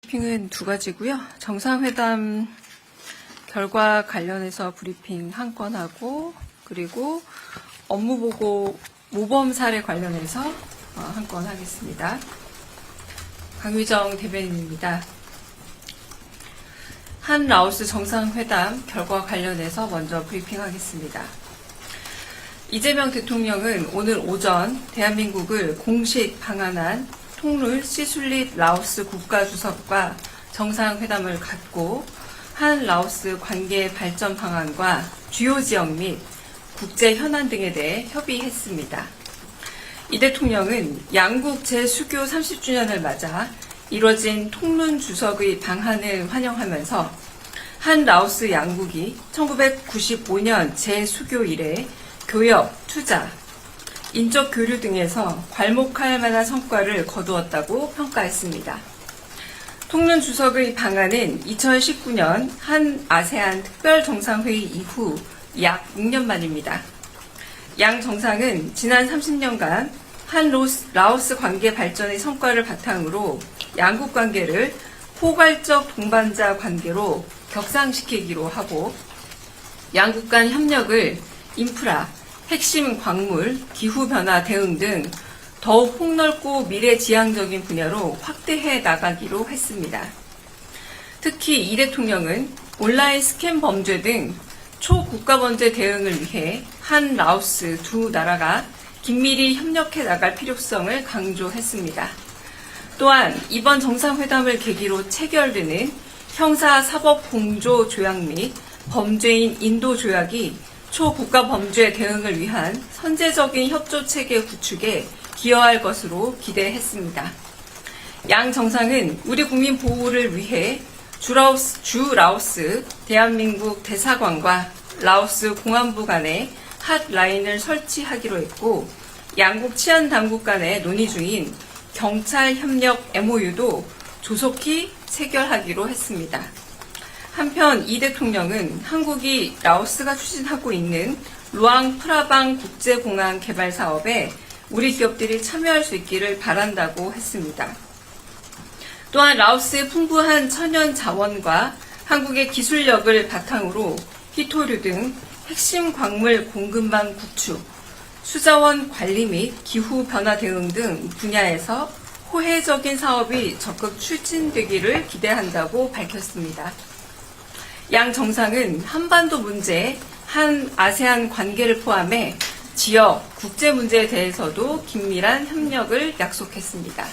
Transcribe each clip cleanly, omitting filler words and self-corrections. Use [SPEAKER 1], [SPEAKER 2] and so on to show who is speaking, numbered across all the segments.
[SPEAKER 1] 브리핑은 두 가지고요. 정상회담 결과 관련해서 브리핑 한 건 하고, 그리고 업무보고 모범 사례 관련해서 한 건 하겠습니다. 강유정 대변인입니다. 한 라오스 정상회담 결과 관련해서 먼저 브리핑하겠습니다. 이재명 대통령은 오늘 오전 대한민국을 공식 방한한 통룰 시술릿 라오스 국가주석과 정상회담을 갖고 한 라오스 관계 발전 방안과 주요 지역 및 국제 현안 등에 대해 협의했습니다. 이 대통령은 양국 재수교 30주년을 맞아 이뤄진 통룬 주석의 방한을 환영하면서 한 라오스 양국이 1995년 재수교 이래 교역, 투자, 인적 교류 등에서 괄목할 만한 성과를 거두었다고 평가했습니다. 통룬 주석의 방한은 2019년 한 아세안 특별정상회의 이후 약 6년 만입니다. 양 정상은 지난 30년간 한 라오스 관계 발전의 성과를 바탕으로 양국 관계를 포괄적 동반자 관계로 격상시키기로 하고 양국 간 협력을 인프라, 핵심 광물, 기후변화 대응 등 더욱 폭넓고 미래지향적인 분야로 확대해 나가기로 했습니다. 특히 이 대통령은 온라인 스캠 범죄 등 초국가 범죄 대응을 위해 한 라오스 두 나라가 긴밀히 협력해 나갈 필요성을 강조했습니다. 또한 이번 정상회담을 계기로 체결되는 형사사법공조 조약 및 범죄인 인도 조약이 초국가 범죄 대응을 위한 선제적인 협조 체계 구축에 기여할 것으로 기대했습니다. 양 정상은 우리 국민 보호를 위해 주 라오스 대한민국 대사관과 라오스 공안부 간에 핫라인을 설치하기로 했고 양국 치안당국 간에 논의 중인 경찰 협력 MOU도 조속히 체결하기로 했습니다. 한편 이 대통령은 한국이 라오스가 추진하고 있는 루앙 프라방 국제공항 개발 사업에 우리 기업들이 참여할 수 있기를 바란다고 했습니다. 또한 라오스의 풍부한 천연 자원과 한국의 기술력을 바탕으로 희토류 등 핵심 광물 공급망 구축, 수자원 관리 및 기후변화 대응 등 분야에서 호혜적인 사업이 적극 추진되기를 기대한다고 밝혔습니다. 양 정상은 한반도 문제, 한 아세안 관계를 포함해 지역, 국제 문제에 대해서도 긴밀한 협력을 약속했습니다.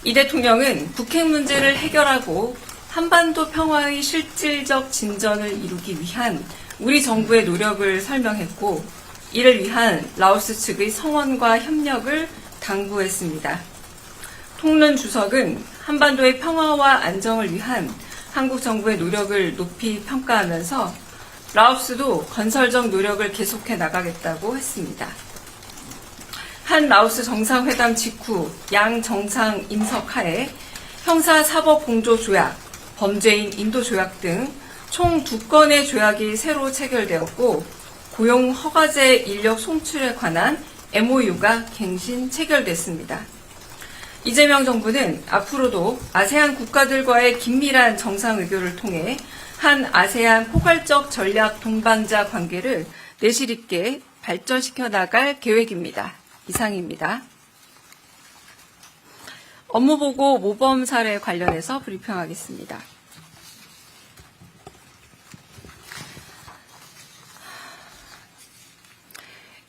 [SPEAKER 1] 이 대통령은 북핵 문제를 해결하고 한반도 평화의 실질적 진전을 이루기 위한 우리 정부의 노력을 설명했고 이를 위한 라오스 측의 성원과 협력을 당부했습니다. 통룬 주석은 한반도의 평화와 안정을 위한 한국 정부의 노력을 높이 평가하면서 라오스도 건설적 노력을 계속해 나가겠다고 했습니다. 한 라오스 정상회담 직후 양 정상 임석하에 형사사법공조조약, 범죄인 인도조약 등 총 2건의 조약이 새로 체결되었고 고용 허가제 인력 송출에 관한 MOU가 갱신 체결됐습니다. 이재명 정부는 앞으로도 아세안 국가들과의 긴밀한 정상외교를 통해 한 아세안 포괄적 전략 동반자 관계를 내실 있게 발전시켜 나갈 계획입니다. 이상입니다. 업무보고 모범 사례 관련해서 브리핑하겠습니다.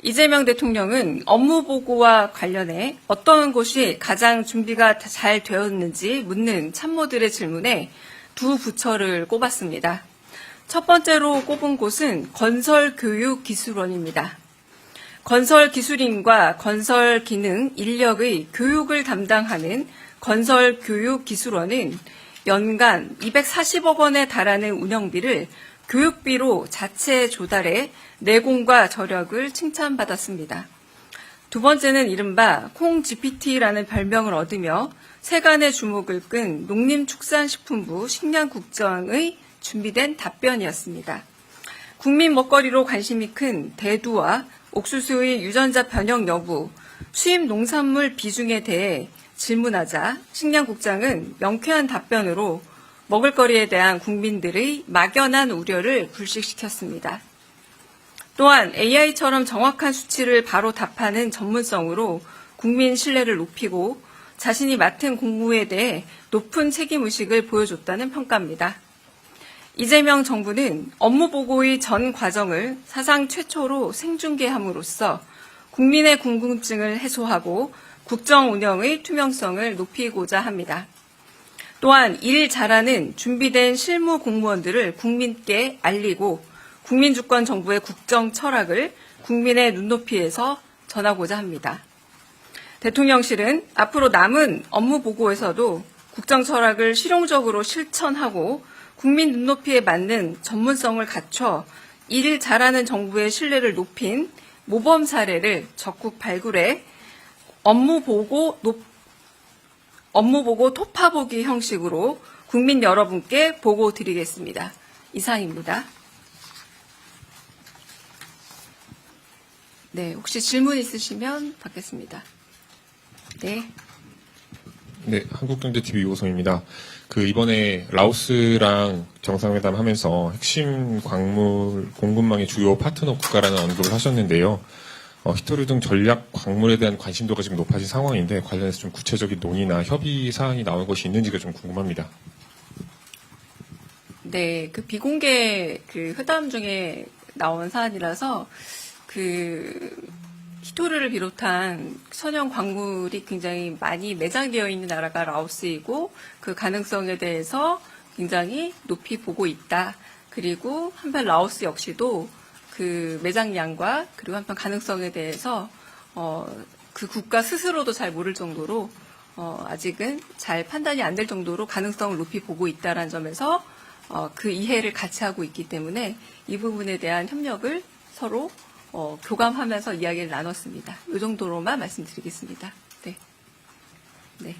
[SPEAKER 1] 이재명 대통령은 업무보고와 관련해 어떤 곳이 가장 준비가 잘 되었는지 묻는 참모들의 질문에 두 부처를 꼽았습니다. 첫 번째로 꼽은 곳은 건설교육기술원입니다. 건설기술인과 건설기능 인력의 교육을 담당하는 건설교육기술원은 연간 240억 원에 달하는 운영비를 교육비로 자체 조달해 내공과 저력을 칭찬받았습니다. 두 번째는 이른바 콩GPT라는 별명을 얻으며 세간의 주목을 끈 농림축산식품부 식량국장의 준비된 답변이었습니다. 국민 먹거리로 관심이 큰 대두와 옥수수의 유전자 변형 여부, 수입 농산물 비중에 대해 질문하자 식량국장은 명쾌한 답변으로 먹을거리에 대한 국민들의 막연한 우려를 불식시켰습니다. 또한 AI처럼 정확한 수치를 바로 답하는 전문성으로 국민 신뢰를 높이고 자신이 맡은 공무에 대해 높은 책임의식을 보여줬다는 평가입니다. 이재명 정부는 업무보고의 전 과정을 사상 최초로 생중계함으로써 국민의 궁금증을 해소하고 국정 운영의 투명성을 높이고자 합니다. 또한 일 잘하는 준비된 실무 공무원들을 국민께 알리고 국민주권 정부의 국정 철학을 국민의 눈높이에서 전하고자 합니다. 대통령실은 앞으로 남은 업무 보고에서도 국정 철학을 실용적으로 실천하고 국민 눈높이에 맞는 전문성을 갖춰 일 잘하는 정부의 신뢰를 높인 모범 사례를 적극 발굴해 업무보고 토파보기 형식으로 국민 여러분께 보고 드리겠습니다. 이상입니다. 네, 혹시 질문 있으시면 받겠습니다. 네.
[SPEAKER 2] 네, 한국경제TV 이호성입니다. 이번에 라오스랑 정상회담 하면서 핵심 광물 공급망의 주요 파트너 국가라는 언급을 하셨는데요. 히토류 등 전략 광물에 대한 관심도가 지금 높아진 상황인데 관련해서 좀 구체적인 논의나 협의 사항이 나온 것이 있는지가 좀 궁금합니다.
[SPEAKER 1] 네, 비공개 회담 중에 나온 사안이라서 히토류를 비롯한 천연 광물이 굉장히 많이 매장되어 있는 나라가 라오스이고 그 가능성에 대해서 굉장히 높이 보고 있다. 그리고 한편 라오스 역시도 그 매장량과 그리고 한편 가능성에 대해서 그 국가 스스로도 잘 모를 정도로 아직은 잘 판단이 안 될 정도로 가능성을 높이 보고 있다는 점에서 그 이해를 같이 하고 있기 때문에 이 부분에 대한 협력을 서로 교감하면서 이야기를 나눴습니다. 이 정도로만 말씀드리겠습니다. 네. 네.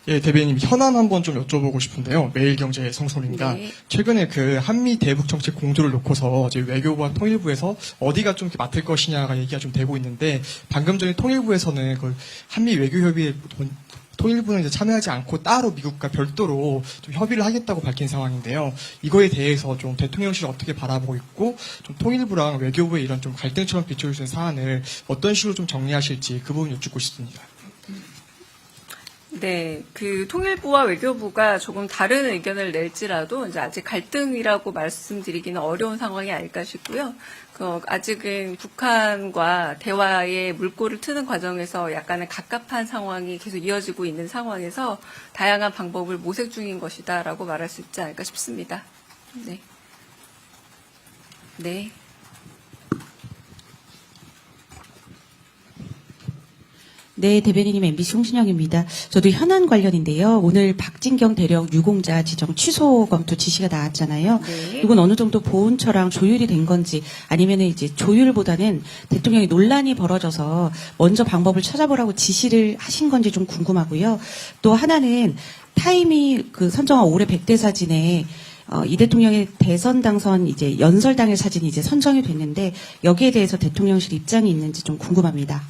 [SPEAKER 3] 예, 대변인 현안 한번 좀 여쭤보고 싶은데요. 매일경제 성솔입니다.
[SPEAKER 1] 네.
[SPEAKER 3] 최근에 한미 대북 정책 공조를 놓고서 이제 외교부와 통일부에서 어디가 좀 이렇게 맡을 것이냐가 얘기가 좀 되고 있는데 방금 전에 통일부에서는 한미 외교 협의에 통일부는 이제 참여하지 않고 따로 미국과 별도로 좀 협의를 하겠다고 밝힌 상황인데요. 이거에 대해서 좀 대통령실이 어떻게 바라보고 있고, 좀 통일부랑 외교부의 이런 좀 갈등처럼 비춰주는 사안을 어떤 식으로 좀 정리하실지 그 부분 여쭙고 싶습니다.
[SPEAKER 1] 네, 통일부와 외교부가 조금 다른 의견을 낼지라도 이제 아직 갈등이라고 말씀드리기는 어려운 상황이 아닐까 싶고요. 아직은 북한과 대화의 물꼬를 트는 과정에서 약간의 갑갑한 상황이 계속 이어지고 있는 상황에서 다양한 방법을 모색 중인 것이다라고 말할 수 있지 않을까 싶습니다. 네. 네.
[SPEAKER 4] 네, 대변인님 MBC 홍신영입니다. 저도 현안 관련인데요. 오늘 박진경 대령 유공자 지정 취소 검토 지시가 나왔잖아요.
[SPEAKER 1] 네.
[SPEAKER 4] 이건 어느 정도 보훈처랑 조율이 된 건지 아니면 이제 조율보다는 대통령이 논란이 벌어져서 먼저 방법을 찾아보라고 지시를 하신 건지 좀 궁금하고요. 또 하나는 타임이 선정한 올해 100대 사진에 이 대통령의 대선 당선 이제 연설 당일 사진이 이제 선정이 됐는데 여기에 대해서 대통령실 입장이 있는지 좀 궁금합니다.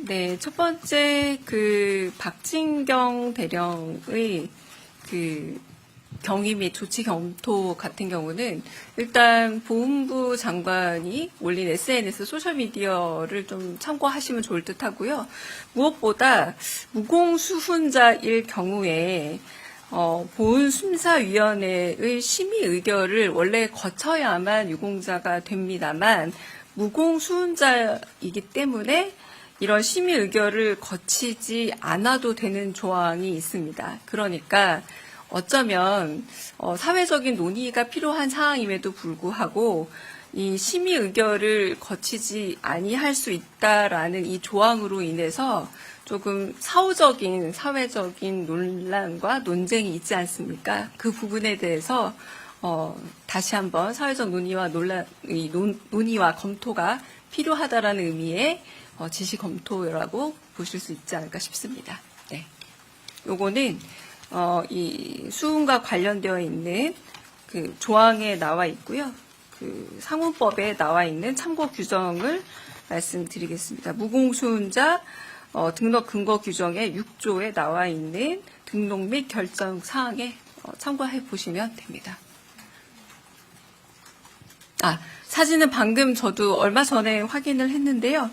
[SPEAKER 1] 네, 첫 번째 박진경 대령의 경위 및 조치 검토 같은 경우는 일단 보훈부 장관이 올린 SNS 소셜미디어를 좀 참고하시면 좋을 듯 하고요. 무엇보다 무공수훈자일 경우에 보훈심사위원회의 심의 의결을 원래 거쳐야만 유공자가 됩니다만 무공수훈자이기 때문에 이런 심의 의결을 거치지 않아도 되는 조항이 있습니다. 그러니까 어쩌면 사회적인 논의가 필요한 사항임에도 불구하고 이 심의 의결을 거치지 아니할 수 있다라는 이 조항으로 인해서 조금 사후적인 사회적인 논란과 논쟁이 있지 않습니까? 그 부분에 대해서 다시 한번 사회적 논의와 논의와 검토가 필요하다라는 의미의 지시 검토라고 보실 수 있지 않을까 싶습니다. 네. 요거는 이 수훈과 관련되어 있는 조항에 나와 있고요. 상훈법에 나와 있는 참고 규정을 말씀드리겠습니다. 무공수훈자 등록 근거 규정의 6조에 나와 있는 등록 및 결정 사항에 참고해 보시면 됩니다. 사진은 방금 저도 얼마 전에 확인을 했는데요.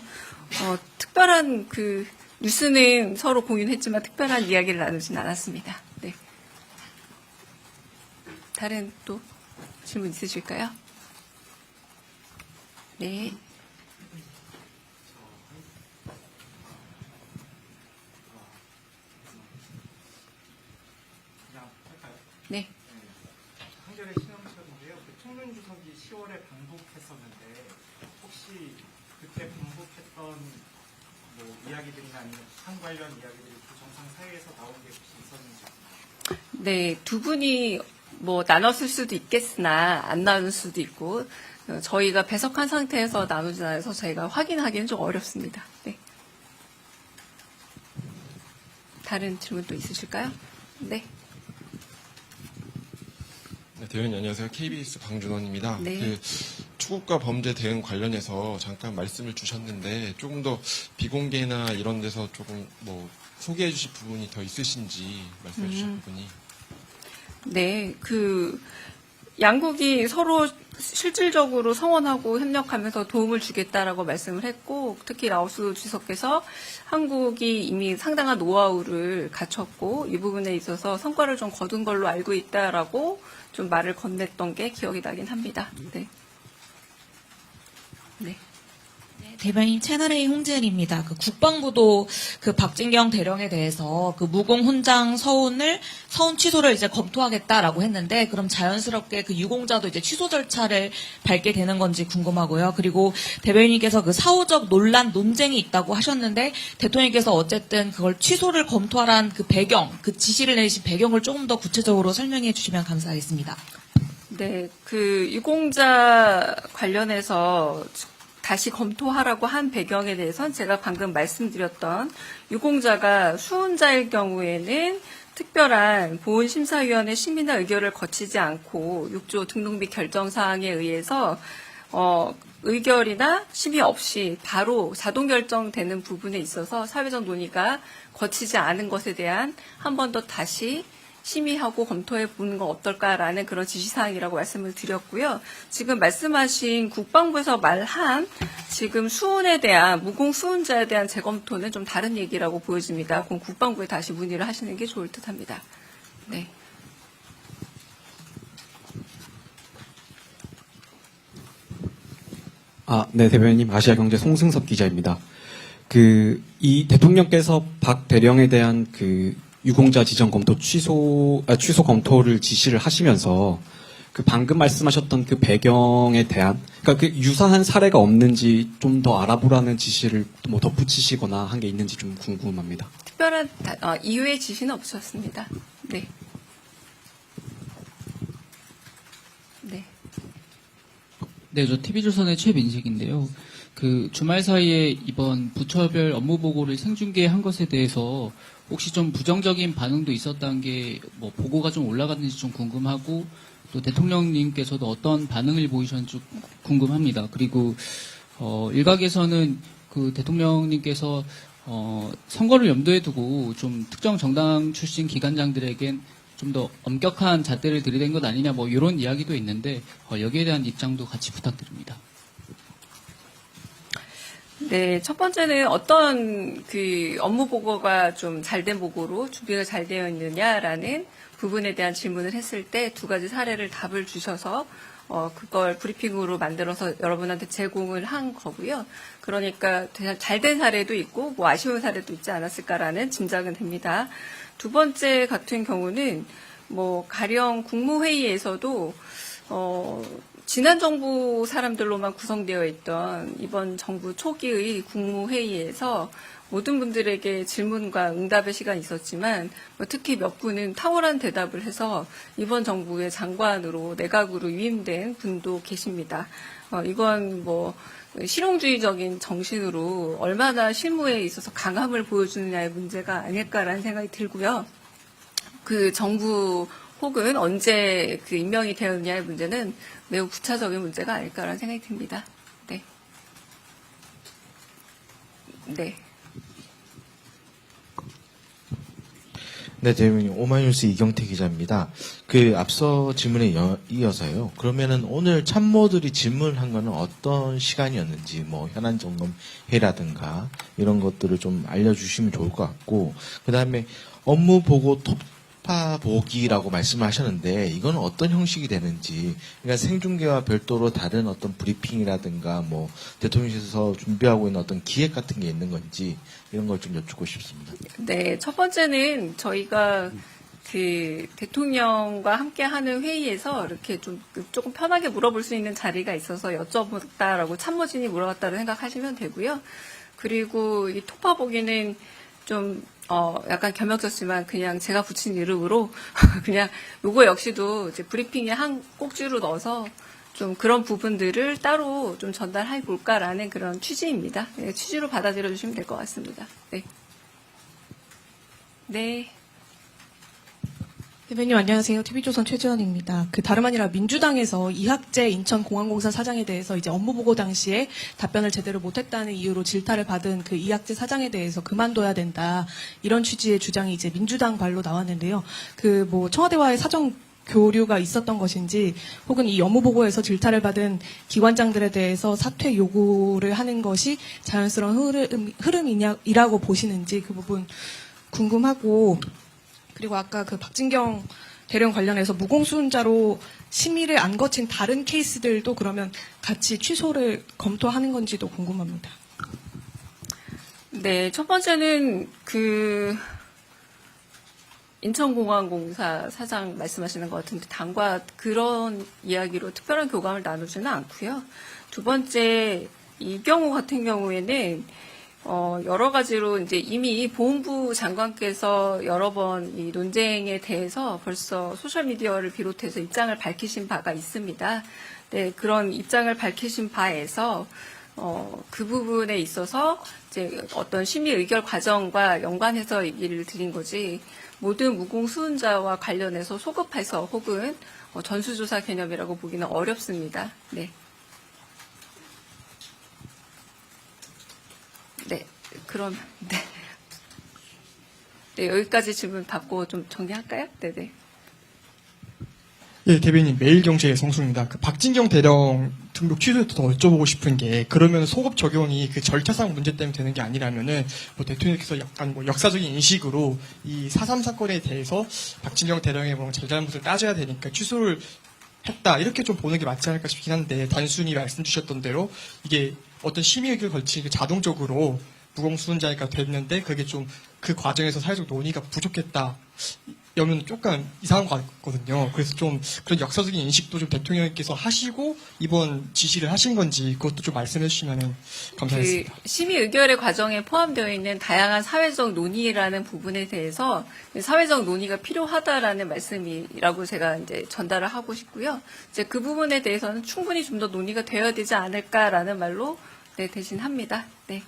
[SPEAKER 1] 특별한 뉴스는 서로 공유했지만 특별한 이야기를 나누진 않았습니다. 네. 다른 또 질문 있으실까요? 네. 네.
[SPEAKER 3] 한겨레 신앙시간인데요. 총련 주석이 10월에 방북했었는데 혹시 그때 방북했던 이야기들이나 아니면 북한 관련 이야기들이 정상 사회에서 나온 게 혹시 있었는지?
[SPEAKER 1] 네, 두 분이 나눴을 수도 있겠으나 안 나눌 수도 있고 저희가 배석한 상태에서 나누지 않아서 저희가 확인하기는 좀 어렵습니다. 네. 다른 질문 또 있으실까요? 네.
[SPEAKER 5] 네, 대변인 안녕하세요. KBS 방준원입니다.
[SPEAKER 1] 네.
[SPEAKER 5] 추국과 범죄 대응 관련해서 잠깐 말씀을 주셨는데 조금 더 비공개나 이런 데서 조금 소개해 주실 부분이 더 있으신지 말씀해 주실 부분이.
[SPEAKER 1] 네, 양국이 서로 실질적으로 성원하고 협력하면서 도움을 주겠다라고 말씀을 했고, 특히 라오스 주석께서 한국이 이미 상당한 노하우를 갖췄고 이 부분에 있어서 성과를 좀 거둔 걸로 알고 있다라고 좀 말을 건넸던 게 기억이 나긴 합니다. 네. 네.
[SPEAKER 6] 대변인 채널A 홍지은입니다. 국방부도 박진경 대령에 대해서 무공 훈장 서운 취소를 이제 검토하겠다라고 했는데, 그럼 자연스럽게 유공자도 이제 취소 절차를 밟게 되는 건지 궁금하고요. 그리고 대변인께서 사후적 논쟁이 있다고 하셨는데, 대통령께서 어쨌든 그걸 취소를 검토하라는 배경, 지시를 내리신 배경을 조금 더 구체적으로 설명해 주시면 감사하겠습니다.
[SPEAKER 1] 네, 유공자 관련해서 다시 검토하라고 한 배경에 대해서는 제가 방금 말씀드렸던 유공자가 수훈자일 경우에는 특별한 보훈심사위원회 심의나 의결을 거치지 않고 6조 등록 및 결정 사항에 의해서 의결이나 심의 없이 바로 자동 결정되는 부분에 있어서 사회적 논의가 거치지 않은 것에 대한 한 번 더 다시 심의하고 검토해 보는 건 어떨까라는 그런 지시사항이라고 말씀을 드렸고요. 지금 말씀하신 국방부에서 말한 지금 수훈에 대한, 무공 수훈자에 대한 재검토는 좀 다른 얘기라고 보여집니다. 그럼 국방부에 다시 문의를 하시는 게 좋을 듯 합니다. 네.
[SPEAKER 7] 네, 대변인님, 아시아경제 송승섭 기자입니다. 이 대통령께서 박 대령에 대한 유공자 지정 검토 취소 검토를 지시를 하시면서 방금 말씀하셨던 배경에 대한, 유사한 사례가 없는지 좀 더 알아보라는 지시를 덧붙이시거나 한 게 있는지 좀 궁금합니다.
[SPEAKER 1] 특별한 이유의 지시는 없었습니다. 네. 네.
[SPEAKER 8] 네, 저 TV조선의 최민식인데요. 주말 사이에 이번 부처별 업무 보고를 생중계한 것에 대해서 혹시 좀 부정적인 반응도 있었다는 게 보고가 좀 올라갔는지 좀 궁금하고, 또 대통령님께서도 어떤 반응을 보이셨는지 궁금합니다. 그리고 일각에서는 대통령님께서 선거를 염두에 두고 좀 특정 정당 출신 기관장들에겐 좀 더 엄격한 잣대를 들이댄 것 아니냐 이런 이야기도 있는데 여기에 대한 입장도 같이 부탁드립니다.
[SPEAKER 1] 네, 첫 번째는 어떤 업무 보고가 좀 잘된 보고로 준비가 잘 되어 있느냐라는 부분에 대한 질문을 했을 때 두 가지 사례를 답을 주셔서 그걸 브리핑으로 만들어서 여러분한테 제공을 한 거고요. 그러니까 잘된 사례도 있고 아쉬운 사례도 있지 않았을까라는 짐작은 됩니다. 두 번째 같은 경우는 가령 국무회의에서도 지난 정부 사람들로만 구성되어 있던 이번 정부 초기의 국무회의에서 모든 분들에게 질문과 응답의 시간이 있었지만 특히 몇 분은 탁월한 대답을 해서 이번 정부의 장관으로 내각으로 위임된 분도 계십니다. 이건 실용주의적인 정신으로 얼마나 실무에 있어서 강함을 보여주느냐의 문제가 아닐까라는 생각이 들고요. 정부 혹은 언제 임명이 되었느냐의 문제는 매우 부차적인 문제가 아닐까라는 생각이 듭니다. 네. 네.
[SPEAKER 9] 네, 대변인 오마이뉴스 이경태 기자입니다. 그 앞서 질문에 이어서요. 그러면은 오늘 참모들이 질문한 거는 어떤 시간이었는지, 뭐 현안 점검 회라든가 이런 것들을 좀 알려주시면 좋을 것 같고, 그 다음에 업무 보고 톱파 보기라고 말씀하셨는데 이건 어떤 형식이 되는지, 그러니까 생중계와 별도로 다른 어떤 브리핑이라든가 뭐 대통령실에서 준비하고 있는 어떤 기획 같은 게 있는 건지 이런 걸 좀 여쭙고 싶습니다.
[SPEAKER 1] 네, 첫 번째는 저희가 그 대통령과 함께 하는 회의에서 이렇게 좀 조금 편하게 물어볼 수 있는 자리가 있어서 여쭤봤다라고 참모진이 물어봤다고 생각하시면 되고요. 그리고 이 토파 보기는 좀 약간 겸역졌지만 그냥 제가 붙인 이름으로 그냥 요거 역시도 이제 브리핑에 한 꼭지로 넣어서 좀 그런 부분들을 따로 좀 전달해 볼까라는 그런 취지입니다. 네, 취지로 받아들여 주시면 될 것 같습니다. 네. 네.
[SPEAKER 10] 대변인 안녕하세요. TV조선 최지원입니다. 다름 아니라 민주당에서 이학재 인천공항공사 사장에 대해서 이제 업무 보고 당시에 답변을 제대로 못했다는 이유로 질타를 받은 그 이학재 사장에 대해서 그만둬야 된다. 이런 취지의 주장이 이제 민주당 발로 나왔는데요. 청와대와의 사정 교류가 있었던 것인지 혹은 이 업무 보고에서 질타를 받은 기관장들에 대해서 사퇴 요구를 하는 것이 자연스러운 흐름이라고 보시는지 그 부분 궁금하고, 그리고 아까 그 박진경 대령 관련해서 무공수훈자로 심의를 안 거친 다른 케이스들도 그러면 같이 취소를 검토하는 건지도 궁금합니다.
[SPEAKER 1] 네, 첫 번째는 인천공항공사 사장 말씀하시는 것 같은데 당과 그런 이야기로 특별한 교감을 나누지는 않고요. 두 번째, 이 경우 같은 경우에는 여러 가지로 이제 이미 보훈부 장관께서 여러 번 이 논쟁에 대해서 벌써 소셜미디어를 비롯해서 입장을 밝히신 바가 있습니다. 네, 그런 입장을 밝히신 바에서 그 부분에 있어서 이제 어떤 심의 의결 과정과 연관해서 얘기를 드린 거지, 모든 무공수훈자와 관련해서 소급해서 혹은 전수조사 개념이라고 보기는 어렵습니다. 네. 네, 그럼, 네. 네, 여기까지 질문 받고 좀 정리할까요? 네네.
[SPEAKER 3] 예, 대변인 매일경제의 성수입니다. 박진경 대령 등록 취소에 더 여쭤보고 싶은 게, 그러면 소급 적용이 그 절차상 문제 때문에 되는 게 아니라면은 대통령께서 약간 역사적인 인식으로 이 4.3 사건에 대해서 박진경 대령의 잘잘못을 따져야 되니까 취소를 했다, 이렇게 좀 보는 게 맞지 않을까 싶긴 한데, 단순히 말씀 주셨던 대로 이게 어떤 심의 의결 걸치기 자동적으로 무공수훈자니까 됐는데 그게 좀 그 과정에서 사회적 논의가 부족했다, 이러면 조금 이상한 것 같거든요. 그래서 좀 그런 역사적인 인식도 좀 대통령께서 하시고 이번 지시를 하신 건지 그것도 좀 말씀해 주시면 감사하겠습니다.
[SPEAKER 1] 심의 의결의 과정에 포함되어 있는 다양한 사회적 논의라는 부분에 대해서 사회적 논의가 필요하다라는 말씀이라고 제가 이제 전달을 하고 싶고요. 이제 그 부분에 대해서는 충분히 좀 더 논의가 되어야 되지 않을까라는 말로 네, 대신합니다. 네.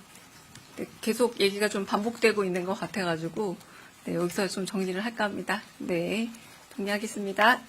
[SPEAKER 1] 네, 계속 얘기가 좀 반복되고 있는 것 같아가지고 네, 여기서 좀 정리를 할까 합니다. 네, 정리하겠습니다.